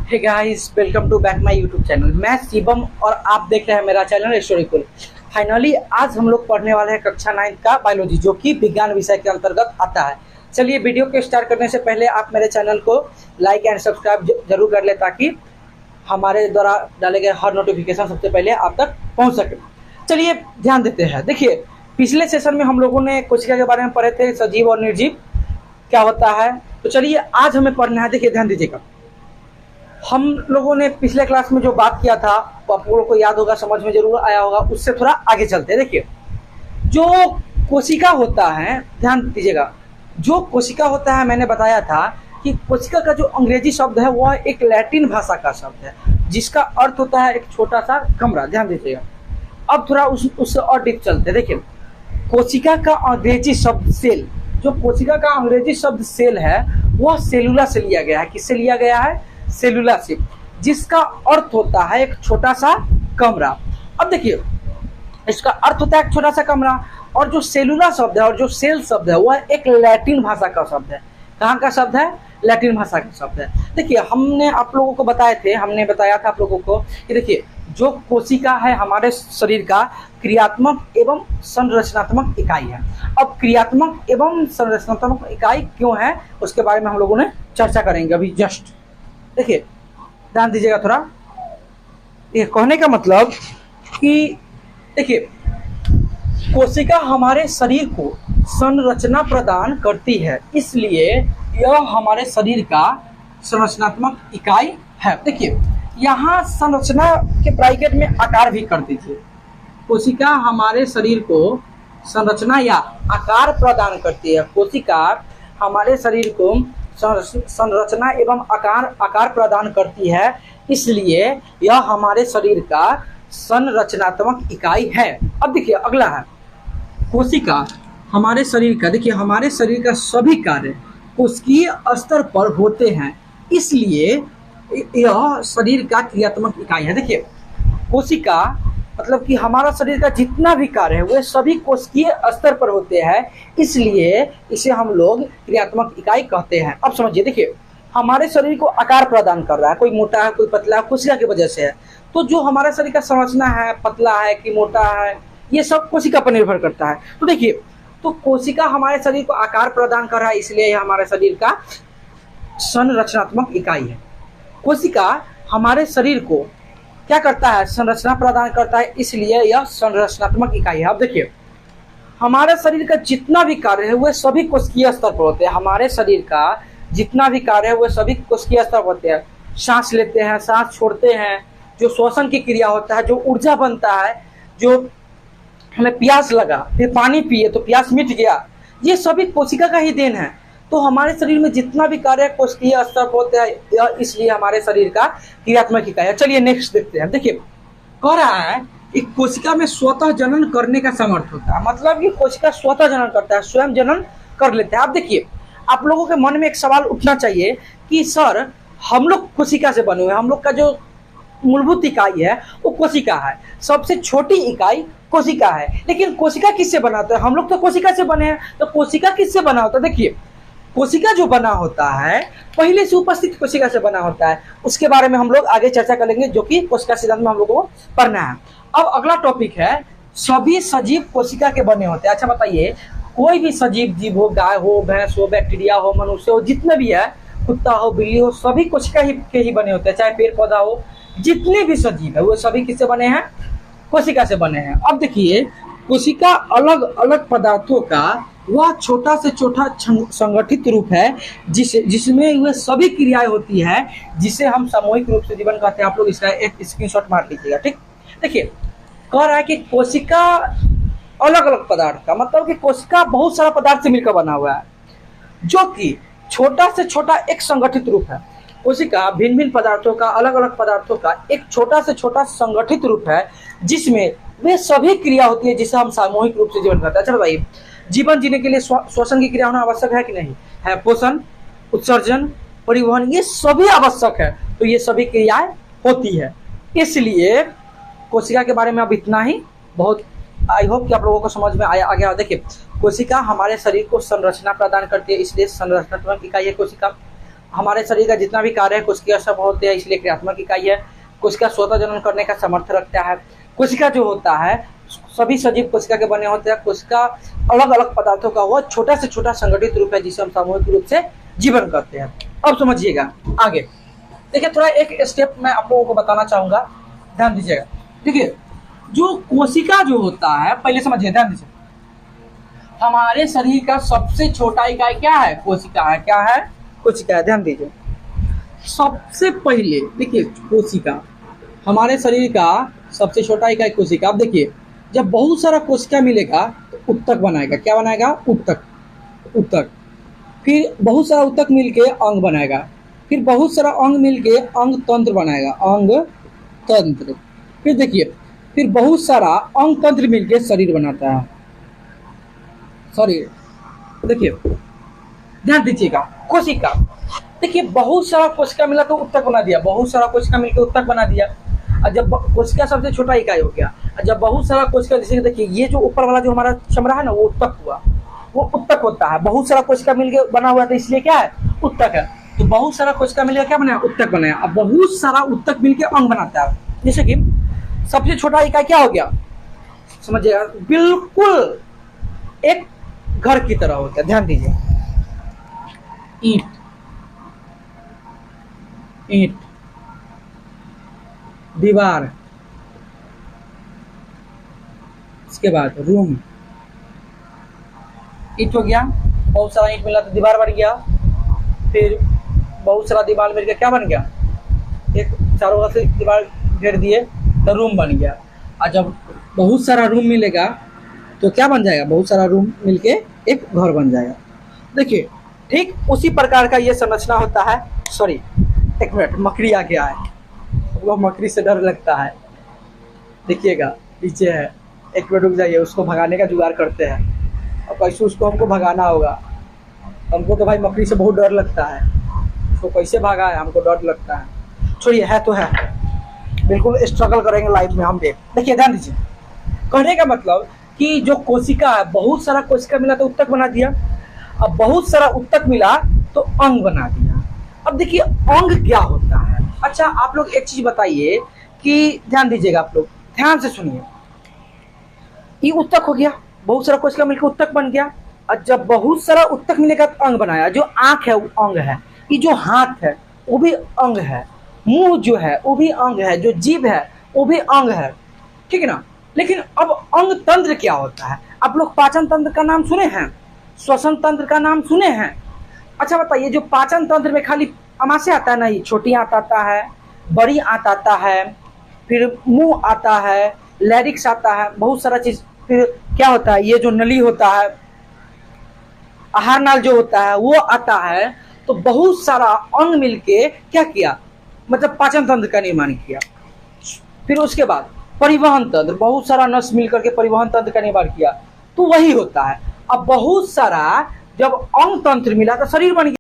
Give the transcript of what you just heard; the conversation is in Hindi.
Hey guys, welcome to back my YouTube channel. मैं शिवम और आप देख रहे हैं मेरा चैनल हिस्टोरिकल। फाइनली आज हम लोग पढ़ने वाले हैं कक्षा 9 का बायोलॉजी, जो कि विज्ञान विषय के अंतर्गत आता है। चलिए वीडियो को स्टार्ट करने से पहले आप मेरे चैनल को लाइक एंड सब्सक्राइब जरूर कर ले, ताकि हमारे द्वारा डाले गए हर नोटिफिकेशन सबसे पहले आप तक पहुँच सके। चलिए ध्यान देते हैं। देखिए, पिछले सेशन में हम लोगों ने कोशिका के बारे में पढ़े थे, सजीव और निर्जीव क्या होता है। तो चलिए आज हमें पढ़ना है। देखिए ध्यान दीजिएगा, हम लोगों ने पिछले क्लास में जो बात किया था वो आप लोगों को याद होगा, समझ में जरूर आया होगा। उससे थोड़ा आगे चलते हैं। देखिए, जो कोशिका होता है, ध्यान दीजिएगा, जो कोशिका होता है, मैंने बताया था कि कोशिका का जो अंग्रेजी शब्द है वह एक लैटिन भाषा का शब्द है, जिसका अर्थ होता है एक छोटा सा कमरा। ध्यान दीजिएगा। अब थोड़ा उससे और डीप चलते हैं। देखिए, कोशिका का अंग्रेजी शब्द सेल, जो कोशिका का अंग्रेजी शब्द सेल है वह सेलुला से लिया गया है। किससे लिया गया है? सेलुला से, जिसका अर्थ होता है एक छोटा सा कमरा। अब देखिए, इसका अर्थ होता है एक छोटा सा कमरा, और जो सेलुला शब्द है और जो सेल शब्द है वह एक लैटिन भाषा का शब्द है। कहाँ का शब्द है? लैटिन भाषा का शब्द है। देखिए, हमने आप लोगों को हमने बताया था आप लोगों को कि देखिए, जो कोशिका है हमारे शरीर का क्रियात्मक एवं संरचनात्मक इकाई है। अब क्रियात्मक एवं संरचनात्मक इकाई क्यों है, उसके बारे में हम लोगों ने चर्चा करेंगे अभी जस्ट। देखिए ध्यान दीजिएगा थोड़ा। ये कहने का मतलब कि देखिए, कोशिका हमारे शरीर को संरचना प्रदान करती है, इसलिए यह हमारे शरीर का संरचनात्मक इकाई है। देखिए, यहाँ संरचना के ब्रैकेट में आकार भी कर दीजिए। कोशिका हमारे शरीर को संरचना या आकार प्रदान करती है। कोशिका हमारे शरीर को संरचना एवं आकार प्रदान करती है, इसलिए यह हमारे शरीर का संरचनात्मक इकाई है। अब देखिए अगला है, कोशिका हमारे शरीर का, देखिए हमारे शरीर का सभी कार्य कोशिकीय स्तर पर होते हैं, इसलिए यह शरीर का क्रियात्मक इकाई है। देखिए, कोशिका मतलब कि हमारा शरीर का जितना भी कार्य है वह सभी कोशिकीय स्तर पर होते हैं, इसलिए इसे हम लोग क्रियात्मक इकाई कहते हैं। अब समझिए, देखिए हमारे शरीर को आकार प्रदान कर रहा है, कोई मोटा है कोई पतला है, कोशिका की वजह से है। तो जो हमारा शरीर का संरचना है, पतला है कि मोटा है, ये सब कोशिका पर निर्भर करता है। तो देखिए, तो कोशिका हमारे शरीर को आकार प्रदान कर रहा है, इसलिए यह हमारे शरीर का संरचनात्मक इकाई है। कोशिका हमारे शरीर को क्या करता है? संरचना प्रदान करता है, इसलिए यह संरचनात्मक इकाई है। अब देखिए, हमारे शरीर का जितना भी कार्य है वह सभी कोशिकीय स्तर पर होते हैं। हमारे शरीर का जितना भी कार्य है वह सभी कोशिकीय स्तर पर होते हैं। सांस लेते हैं, सांस छोड़ते हैं, जो श्वसन की क्रिया होता है, जो ऊर्जा बनता है, जो हमें प्यास लगा फिर पानी पिए तो प्यास मिट गया, ये सभी कोशिका का ही देन है। तो हमारे शरीर में जितना भी कार्य कोशिकीय स्तर पर होता है, इसलिए हमारे शरीर का क्रियात्मक इकाई है। चलिए नेक्स्ट देखते हैं। देखिए, कह रहा है कि कोशिका में स्वतः जनन करने का सामर्थ्य होता है, मतलब कि कोशिका स्वतः जनन करता है, स्वयं जनन कर लेता है। अब देखिए, आप लोगों के मन में एक सवाल उठना चाहिए कि सर, हम लोग कोशिका से बने हुए, हम लोग का जो मूलभूत इकाई है वो कोशिका है, सबसे छोटी इकाई कोशिका है, लेकिन कोशिका किससे बना होता है? हम लोग तो कोशिका से बने हैं, तो कोशिका किससे बना होता है? देखिए, कोशिका जो बना होता है पहले से उपस्थित कोशिका से बना होता है। उसके बारे में हम लोग आगे चर्चा करेंगे, जो कि कोशिका सिद्धांत में हम लोगों को पढ़ना है। अब अगला टॉपिक है, सभी सजीव कोशिका के बने होते हैं। अच्छा बताइए, कोई भी सजीव जीव हो, गाय हो, भैंस हो, बैक्टीरिया हो, मनुष्य हो, जितने भी है, कुत्ता हो, बिल्ली हो, सभी कोशिका के ही बने होते हैं। चाहे पेड़ पौधा हो, जितने भी सजीव है वो सभी किससे बने हैं? कोशिका से बने हैं। अब देखिए, कोशिका अलग अलग पदार्थों का वह छोटा से छोटा संगठित रूप है, जिसमें वह सभी क्रियाएं होती है, जिसे हम सामूहिक रूप से जीवन कहते हैं। आप लोग इसका एक स्क्रीनशॉट मार लीजिएगा, ठीक। देखिए, कह रहा है कि कोशिका अलग अलग पदार्थ का, मतलब कि कोशिका बहुत सारा पदार्थ से मिलकर बना हुआ है, जो कि छोटा से छोटा एक संगठित रूप है। कोशिका भिन्न भिन्न पदार्थों का, अलग अलग पदार्थों का एक छोटा से छोटा संगठित रूप है, जिसमें वे सभी क्रिया होती है, जिसे हम सामूहिक रूप से जीवन कहते हैं। चलो भाई, जीवन जीने के लिए श्वसन की क्रिया होना आवश्यक है कि नहीं है? पोषण, उत्सर्जन, परिवहन, ये सभी आवश्यक है। तो ये सभी क्रियाएं होती है, इसलिए कोशिका के बारे में अब इतना ही। बहुत आई होप कि आप लोगों को समझ में आ गया। देखिए, कोशिका हमारे शरीर को संरचना प्रदान करती है, इसलिए संरचनात्मक इकाई है कोशिका। हमारे शरीर का जितना भी कार्य है कोशिका सब होते हैं, इसलिए क्रियात्मक इकाई है। कोशिका स्वतः जनन करने का सामर्थ्य रखता है। कोशिका जो होता है सभी सजीव कोशिका के बने होते हैं। कोशिका अलग अलग पदार्थों का वो छोटा से छोटा संगठित रूप है जिसे हम सामूहिक रूप से जीवन करते हैं। अब समझिएगा आगे। देखिए थोड़ा एक स्टेप मैं आप लोगों को बताना चाहूंगा, ध्यान दीजिएगा। देखिए जो कोशिका जो होता है, पहले समझिए, ध्यान दीजिए। हमारे शरीर का सबसे छोटा इकाई क्या है? कोशिका है। क्या है? कोशिका है। ध्यान दीजिए। सबसे पहले देखिए कोशिका, हमारे शरीर का सबसे छोटा इकाई कोशिका। अब देखिए जब बहुत सारा कोशिका मिलेगा तो उत्तक बनाएगा। क्या बनाएगा? उत्तक। उत्तक। फिर बहुत सारा उत्तक मिलके अंग बनाएगा। फिर बहुत सारा अंग मिलके अंग तंत्र बनाएगा। अंग तंत्र। फिर देखिए फिर बहुत सारा अंग तंत्र मिलके शरीर बनाता है। शरीर। देखिए ध्यान दीजिएगा। कोशिका, देखिए बहुत सारा कोशिका मिला तो उत्तक बना दिया। बहुत सारा कोशिका मिलकर उत्तक बना दिया। और जब कोशिका सबसे छोटा इकाई हो गया, जब बहुत सारा कोशिका, जैसे देखिए ये जो ऊपर वाला जो हमारा चमड़ा है ना वो उत्तक हुआ, वो उत्तक होता है। बहुत सारा कोशिका मिलकर बना हुआ था इसलिए क्या है? उत्तक है। तो बहुत सारा कोशिका मिलकर क्या बनाया? उत्तक बनाया। अब बहुत सारा उत्तक मिलकर अंग बनाता है। जैसे कि सबसे छोटा इकाई क्या हो गया? समझिएगा, बिल्कुल एक घर की तरह होता है। ध्यान दीजिए। ईंट। ईंट। दीवार। इसके बाद रूम। ईंट हो गया, बहुत सारा ईंट मिला तो दीवार बन गया। फिर बहुत सारा दीवार मिलकर क्या बन गया? एक चारों ओर से दीवार घेर दिए तो रूम बन गया। और जब बहुत सारा रूम मिलेगा तो क्या बन जाएगा? बहुत सारा रूम मिलके एक घर बन जाएगा। देखिए ठीक उसी प्रकार का ये संरचना होता है। सॉरी एक मिनट, मकड़ी आ गया है, वो मकड़ी से डर लगता है। देखिएगा पीछे है, एक मिनट रुक जाइए, उसको भगाने का जुगाड़ करते हैं। और कैसे उसको हमको भगाना होगा? हमको तो भाई मकड़ी से बहुत डर लगता है, उसको कैसे भागा है? हमको डर लगता है। छोड़िए, है तो है, बिल्कुल स्ट्रगल करेंगे लाइफ में हम। देखिए ध्यान दीजिए। कहने का मतलब कि जो कोशिका है, बहुत सारा कोशिका मिला तो उत्तक बना दिया। अब बहुत सारा उत्तक मिला तो अंग बना दिया। अब देखिए अंग क्या होता है? अच्छा आप लोग एक चीज बताइए कि ध्यान दीजिएगा, आप लोग ध्यान से सुनिए। ये उत्तक हो गया, बहुत सारा कोशिका मिलकर उत्तक बन गया। और जब बहुत सारा उत्तक मिलेगा तो अंग बनाया। जो आंख है वो अंग है, ये जो हाथ है वो भी अंग है, मुंह जो है वो भी अंग है, जो जीभ है वो भी अंग है, ठीक है ना। लेकिन अब अंग तंत्र क्या होता है? आप लोग पाचन तंत्र का नाम सुने हैं? श्वसन तंत्र का नाम सुने हैं? अच्छा बताइए, जो पाचन तंत्र में खाली आमाशय आता है? नहीं, छोटी आंत आता है, बड़ी आंत आता है, फिर मुंह आता है, लैरिक्स आता है, बहुत सारा चीज। फिर क्या होता है? ये जो नली होता है, आहार नाल जो होता है वो आता है। तो बहुत सारा अंग मिलके क्या किया? मतलब पाचन तंत्र का निर्माण किया। फिर उसके बाद परिवहन तंत्र, बहुत सारा नस मिलकर के परिवहन तंत्र का निर्माण किया। तो वही होता है। अब बहुत सारा जब अंग तंत्र मिला तो शरीर बन गया।